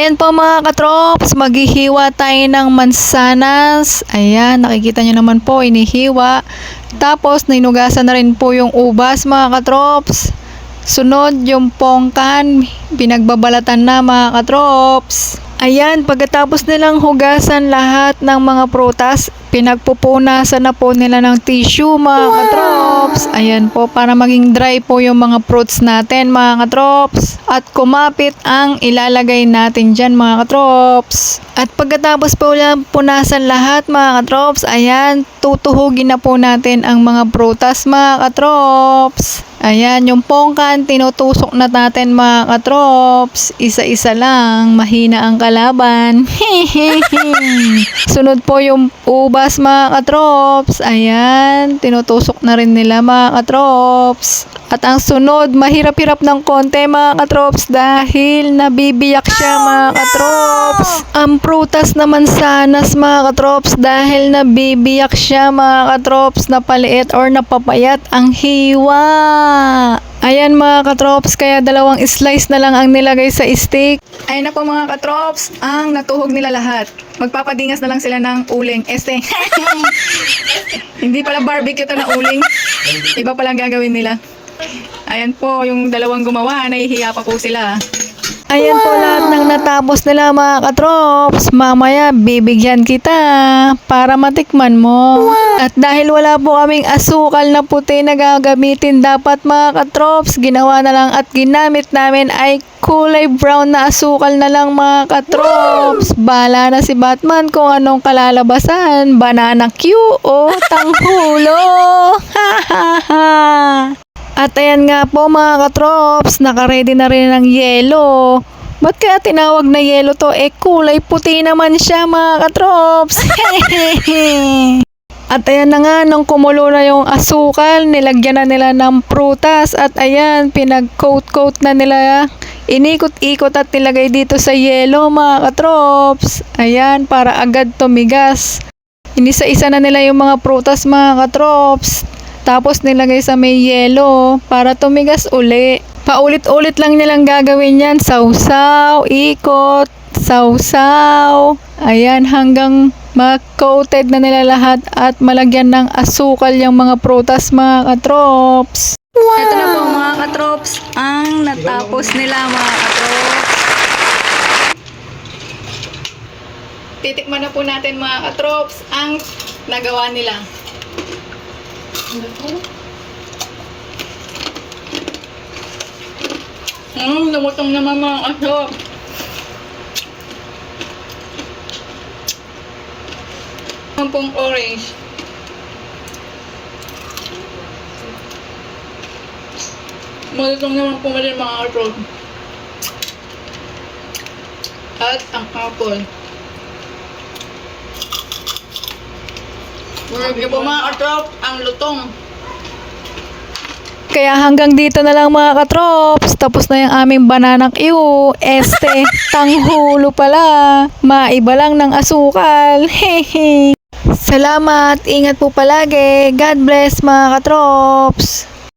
ayan po mga katrops, maghihiwa tayo ng mansanas. Ayan, nakikita nyo naman po, inihiwa. Tapos, ninugasan na rin po yung ubas mga katrops. Sunod, yung pongkan, pinagbabalatan na mga katrops. Ayan, pagkatapos nilang hugasan lahat ng mga prutas, pinagpupunasan na po nila ng tissue mga katrops. Ayan po, para maging dry po yung mga fruits natin mga katrops. At kumapit ang ilalagay natin dyan mga katrops. At pagkatapos po punasan lahat mga katrops, ayan, tutuhugin na po natin ang mga prutas mga katrops. Ayan, yung pongkan, tinutusok na natin mga katrops. Isa-isa lang, mahina ang kalaban. Sunod po yung ubas mga katrops. Ayan, tinutusok na rin nila mga katrops. At ang sunod, mahirap-hirap ng konti mga katrops dahil nabibiyak siya mga katrops. Ang prutas na mansanas mga katrops dahil nabibiyak siya mga katrops, napaliit or napapayat ang hiwa. Ayan mga katrops, kaya dalawang slice na lang ang nilagay sa stick. Ayan na po mga katrops, ang natuhog nila lahat. Magpapadingas na lang sila ng uling. Hindi pala barbecue to na uling. Iba palang gagawin nila. Ayan po, yung dalawang gumawa, nahihiya pa po sila. Ayan po lahat ng natapos nila mga katrops. Mamaya bibigyan kita para matikman mo. At dahil wala po kaming asukal na puti na gagamitin, dapat mga katrops, ginawa na lang at ginamit namin ay kulay brown na asukal na lang mga katrops. Bala na si Batman kung anong kalalabasan. Banana Q o tanghulo. At ayan nga po mga katrops, nakaredy na rin ng yelo. Ba't kaya tinawag na yelo to? Kulay puti naman siya mga katrops. At ayan na nga, nung kumulo na yung asukal, nilagyan na nila ng prutas. At ayan, pinag-coat-coat na nila. Inikot-ikot at nilagay dito sa yelo mga katrops. Ayan, para agad tumigas. Inisa-isa na nila yung mga prutas mga katrops. Tapos nilagay sa may yelo para tumigas uli. Paulit-ulit lang nilang gagawin yan. Sausaw, ikot, sausaw. Ayan, hanggang mag-coated na nila lahat at malagyan ng asukal yung mga prutas mga katrops. Wow! Ito na po mga katrops, ang natapos nila mga katrops. Titikman na po natin mga katrops ang nagawa nila. Lumutong naman mga katrops. Ang pong orange. Malutong naman po rin mga katrops. At ang apple. Marami po mga katrops ang lutong. Kaya hanggang dito na lang mga katrops. Tapos na yung aming banana Q. Tanghulo pala. Maiba lang ng asukal. Hehe. Salamat. Ingat po palagi. God bless mga katrops.